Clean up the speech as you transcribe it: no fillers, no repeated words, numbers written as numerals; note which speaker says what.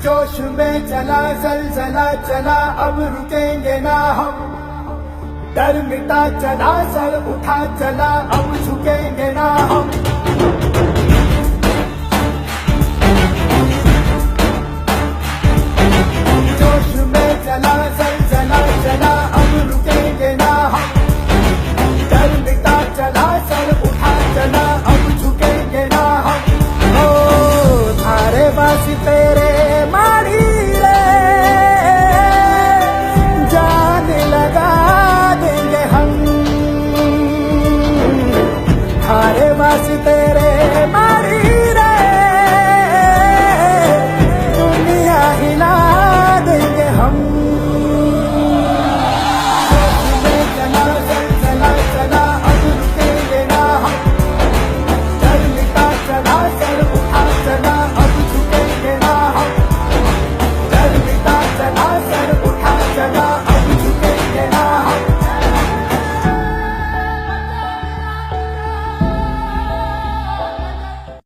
Speaker 1: जोश में चला जलजला चला, अब रुकेंगे ना हम। डर मिटा चला, सर उठा चला, अब झुकेंगे ना हम। जोश में चला जलजला चला, अब रुकेंगे ना हम। डर मिटा चला, सर उठा चला, अब झुकेंगे ना हम। ओ धारेबाजी तेरे